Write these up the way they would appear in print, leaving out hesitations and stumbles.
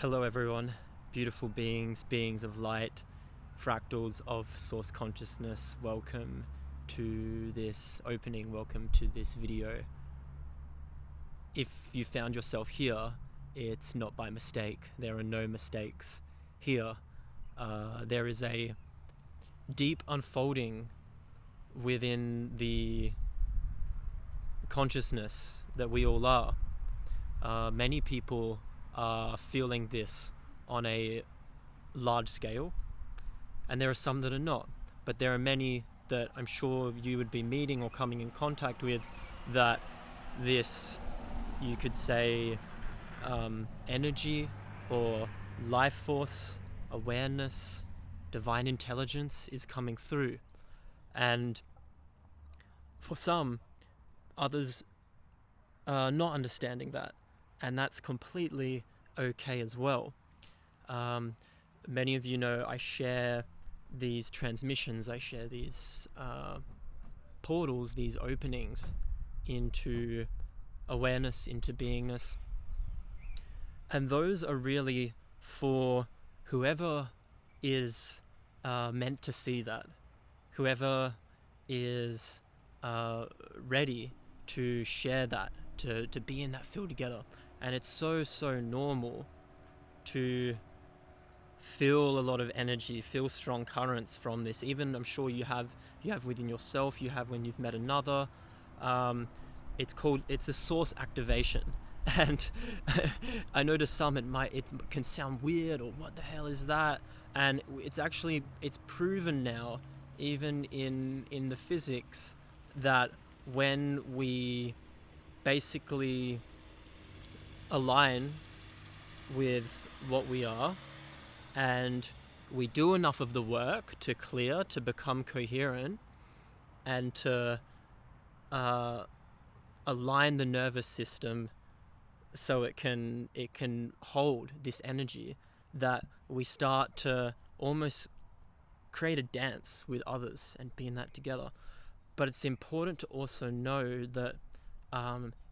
Hello everyone, beautiful beings, beings of light, fractals of source consciousness. Welcome to this opening, welcome to this video. If you found yourself here, it's not by mistake. There are no mistakes here. There is a deep unfolding within the consciousness that we all are. Many people are feeling this on a large scale, and there are some that are not, but there are many that I'm sure you would be meeting or coming in contact with that this, you could say, energy or life force, awareness, divine intelligence is coming through. And for some, others are not understanding that, and that's completely okay as well. Many of you know I share these transmissions, I share these portals, these openings into awareness, into beingness, and those are really for whoever is meant to see that, whoever is ready to share that, to be in that field together. And it's so normal to feel a lot of energy, feel strong currents from this. Even I'm sure you have within yourself, you have when you've met another. It's a source activation. And I know to some it can sound weird, or what the hell is that? And it's proven now, even in the physics, that when we basically align with what we are and we do enough of the work to clear, to become coherent, and to align the nervous system so it can hold this energy, that we start to almost create a dance with others and be in that together. But it's important to also know that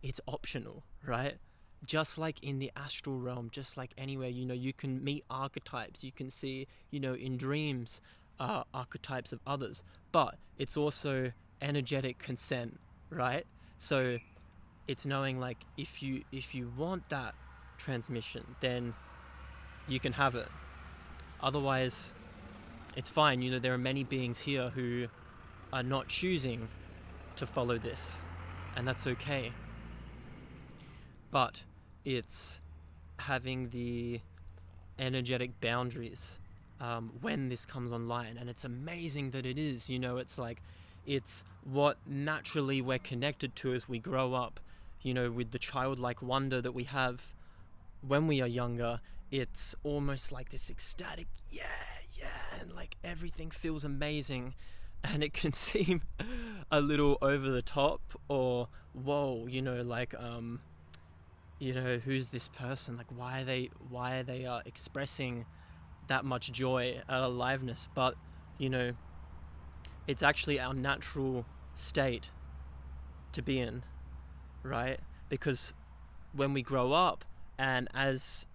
it's optional, right? Just like in the astral realm, just like anywhere, you can meet archetypes, you can see, in dreams, archetypes of others, but it's also energetic consent, right? So it's knowing, like, if you want that transmission, then you can have it. Otherwise, it's fine. There are many beings here who are not choosing to follow this, and that's okay. But it's having the energetic boundaries when this comes online, and it's amazing that it is. It's like, it's what naturally we're connected to as we grow up, with the childlike wonder that we have when we are younger. It's almost like this ecstatic yeah, and like everything feels amazing, and it can seem a little over the top, or whoa, like who's this person? Like, why are they expressing that much joy, aliveness? But it's actually our natural state to be in, right? Because when we grow up, and as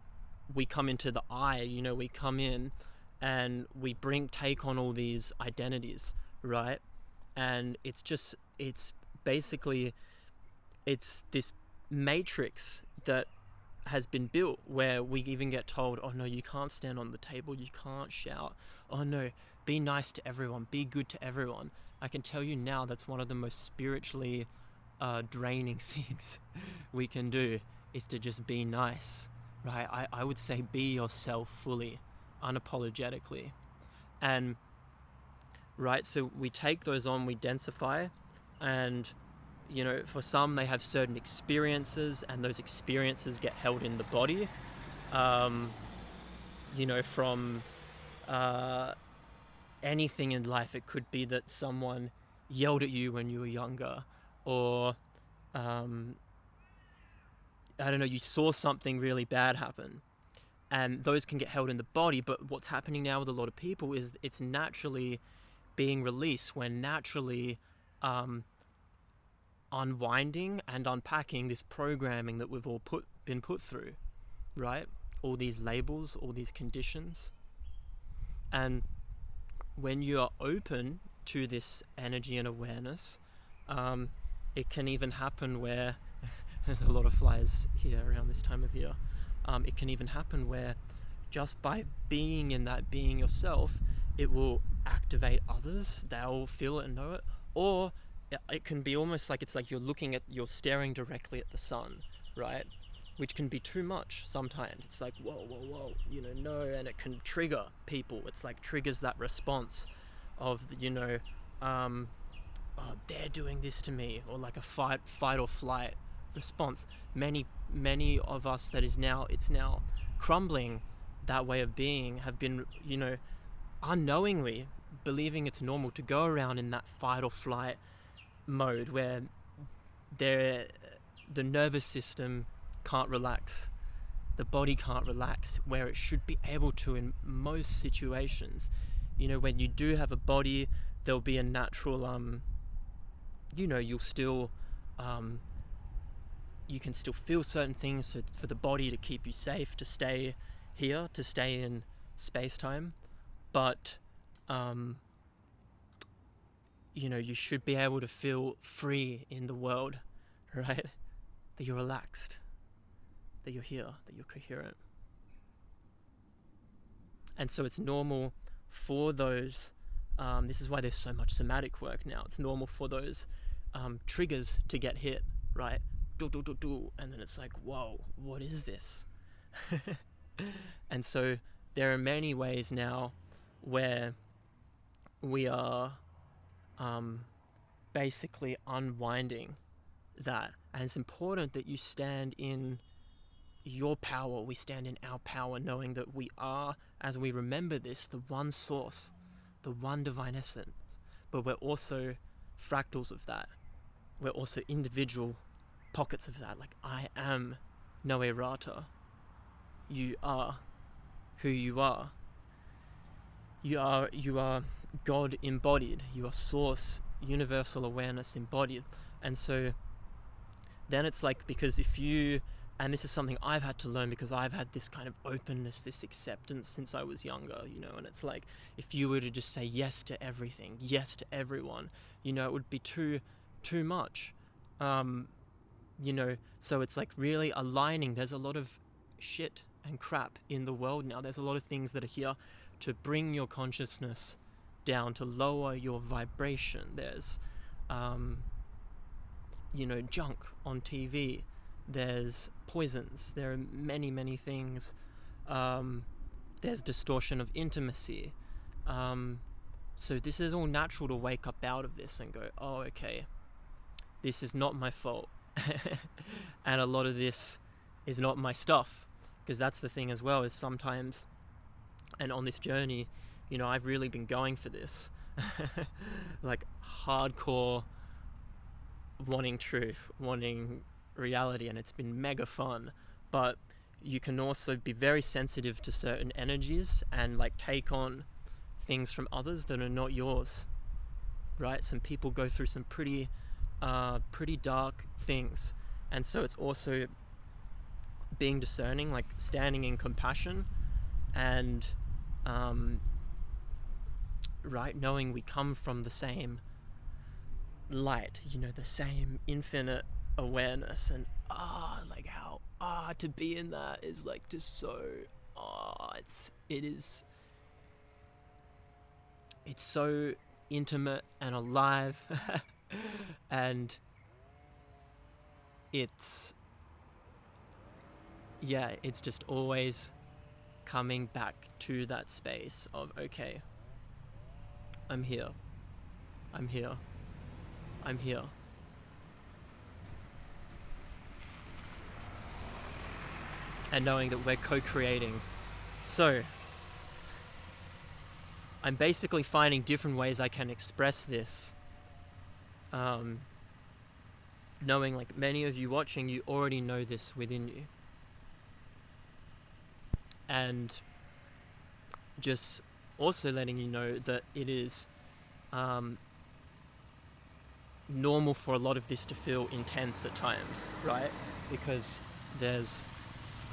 we come into the I, we come in and we take on all these identities, right? And it's basically this matrix that has been built, where we even get told, oh no, you can't stand on the table, you can't shout, oh no, be nice to everyone, be good to everyone. I can tell you now, that's one of the most spiritually draining things we can do, is to just be nice, right? I would say be yourself fully, unapologetically. And right, so we take those on, we densify, and for some, they have certain experiences, and those experiences get held in the body, from anything in life. It could be that someone yelled at you when you were younger, or I don't know, you saw something really bad happen, and those can get held in the body. But what's happening now with a lot of people is it's naturally being released. We're naturally unwinding and unpacking this programming that we've all been put through, right? all these labels, all these conditions. And when you are open to this energy and awareness, it can even happen where there's a lot of flies here around this time of year. It can even happen where just by being in that, being yourself, it will activate others. They'll feel it and know it. Or it can be almost like it's like you're staring directly at the sun, right? Which can be too much sometimes. It's like, whoa, no, and it can trigger people. It's like triggers that response of, they're doing this to me, or like a fight or flight response. Many of us it's now crumbling that way of being have been, unknowingly believing it's normal to go around in that fight or flight mode where the nervous system can't relax, the body can't relax where it should be able to in most situations. When you do have a body, there'll be a natural you'll still you can still feel certain things for the body to keep you safe, to stay here, to stay in space-time. But you should be able to feel free in the world, right? That you're relaxed, that you're here, that you're coherent. And so it's normal for those, this is why there's so much somatic work now. It's normal for those triggers to get hit, right? And then it's like, whoa, what is this? And so there are many ways now where we are basically unwinding that. And it's important that you stand in your power, we stand in our power, knowing that we are, as we remember this, the one source, the one divine essence. But we're also fractals of that. We're also individual pockets of that. Like, I am Noe Rata. You are who you are. You are God embodied. You are source, universal awareness embodied. And so then it's like, because if you, and this is something I've had to learn because I've had this kind of openness, this acceptance since I was younger, and it's like, if you were to just say yes to everything, yes to everyone, it would be too much. So it's like really aligning. There's a lot of shit and crap in the world now. There's a lot of things that are here to bring your consciousness down, to lower your vibration. There's junk on TV. There's poisons. There are many things. There's distortion of intimacy. So this is all natural to wake up out of this and go, oh, okay, this is not my fault. And a lot of this is not my stuff. Because that's the thing as well, is sometimes, and on this journey, I've really been going for this. Like hardcore wanting truth, wanting reality, and it's been mega fun. But you can also be very sensitive to certain energies and like take on things from others that are not yours, right? Some people go through some pretty dark things, and so it's also being discerning, like standing in compassion and right, knowing we come from the same light, the same infinite awareness, and like how to be in that is like just so it's so intimate and alive. And it's just always coming back to that space of, okay, I'm here, and knowing that we're co-creating. So I'm basically finding different ways I can express this, knowing like many of you watching, you already know this within you, and just also letting you know that it is normal for a lot of this to feel intense at times, right? Because there's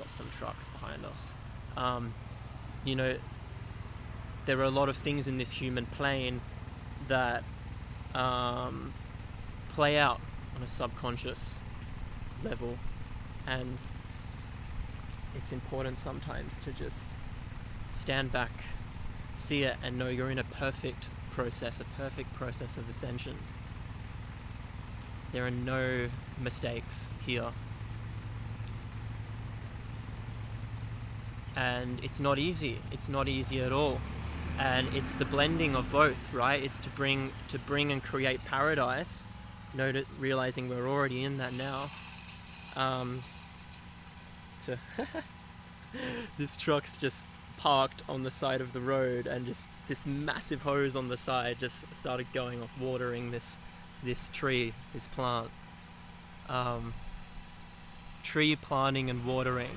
got some trucks behind us. You know, there are a lot of things in this human plane that play out on a subconscious level, and it's important sometimes to just stand back, see it, and know you're in a perfect process of ascension. There are no mistakes here. And it's not easy at all. And it's the blending of both, right? It's to bring and create paradise, realizing we're already in that now. This truck's just parked on the side of the road, and just this massive hose on the side just started going off, watering this tree, this plant. Tree planting and watering.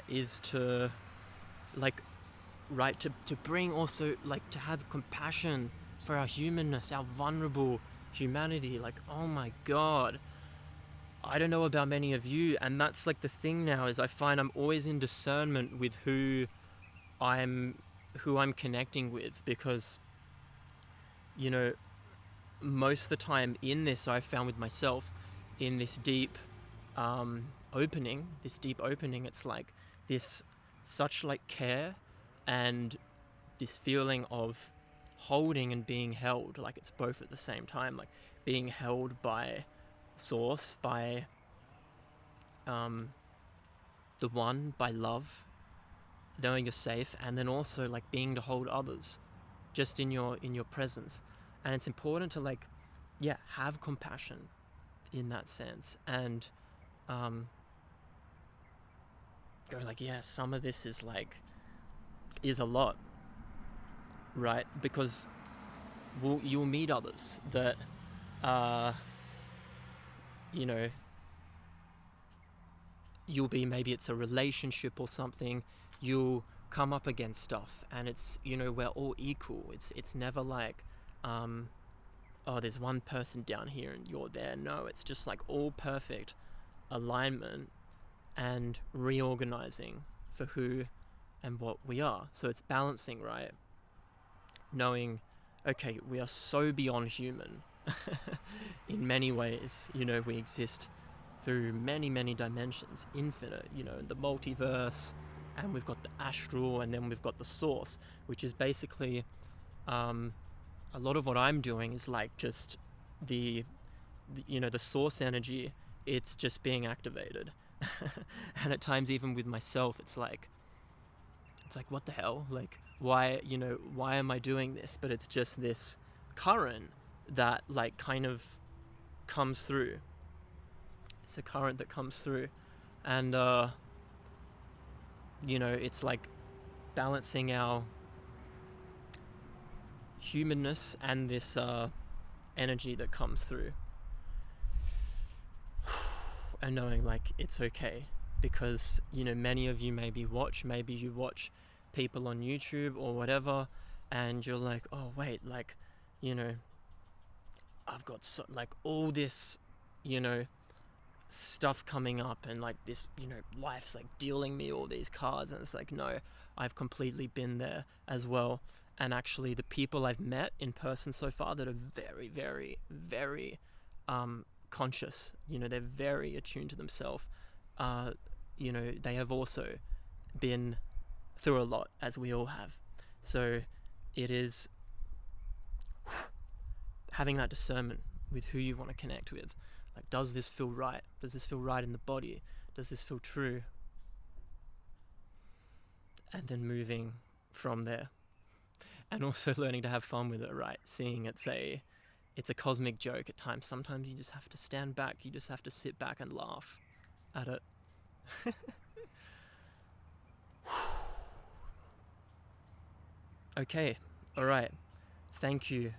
Is to to bring also to have compassion for our humanness, our vulnerable humanity. Oh my god, I don't know about many of you, and that's the thing now, is I find I'm always in discernment with who I'm connecting with, because most of the time in this, I've found with myself, in this deep opening, it's this such care, and this feeling of holding and being held, it's both at the same time, being held by source, by the one, by love, knowing you're safe, and then also being to hold others just in your presence. And it's important to have compassion in that sense, and go some of this is a lot, right? Because you'll meet others that you'll be, maybe it's a relationship or something, you'll come up against stuff, and it's we're all equal. It's never oh, there's one person down here and you're there. No, it's just all perfect alignment and reorganizing for who and what we are. So it's balancing, right? Knowing, okay, we are so beyond human in many ways. We exist through many, many dimensions, infinite, the multiverse, and we've got the astral, and then we've got the source, which is basically a lot of what I'm doing is just the source energy. It's just being activated. And at times, even with myself, it's what the hell, why am I doing this? But it's just this current that kind of comes through. It's a current that comes through, and it's balancing our humanness and this energy that comes through, and knowing it's okay, because many of you maybe you watch people on YouTube or whatever, and you're oh wait, I've got all this stuff coming up, and this life's dealing me all these cards, and it's no, I've completely been there as well. And actually, the people I've met in person so far that are very, very, very conscious, they're very attuned to themselves, they have also been through a lot, as we all have. So it is having that discernment with who you want to connect with. Does this feel right? Does this feel right in the body? Does this feel true? And then moving from there. And also learning to have fun with it, right? Seeing it's a cosmic joke at times. Sometimes you just have to stand back. You just have to sit back and laugh at it. Okay, all right. Thank you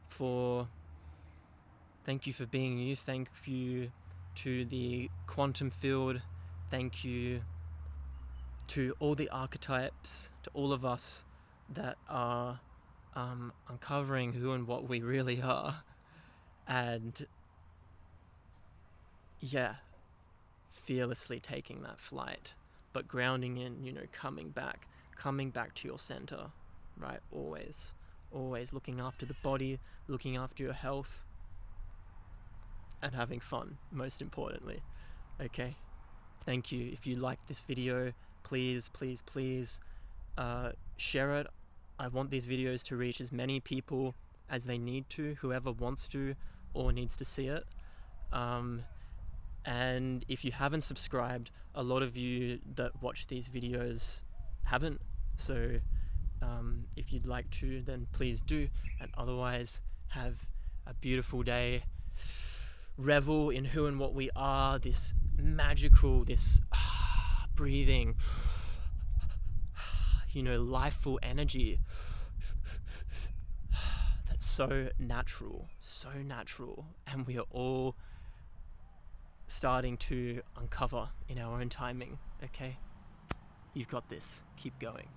for being you. Thank you to the quantum field. Thank you to all the archetypes, to all of us that are uncovering who and what we really are, And yeah, fearlessly taking that flight, but grounding in, coming back to your center, right? Always looking after the body, looking after your health, and having fun, most importantly. Okay, thank you. If you liked this video, please share it. I want these videos to reach as many people as they need to, whoever wants to or needs to see it. And if you haven't subscribed, a lot of you that watch these videos haven't, so if you'd like to, then please do. And otherwise, have a beautiful day. Revel in who and what we are, this magical, this breathing, lifeful energy that's so natural, and we are all starting to uncover in our own timing. Okay, you've got this. Keep going.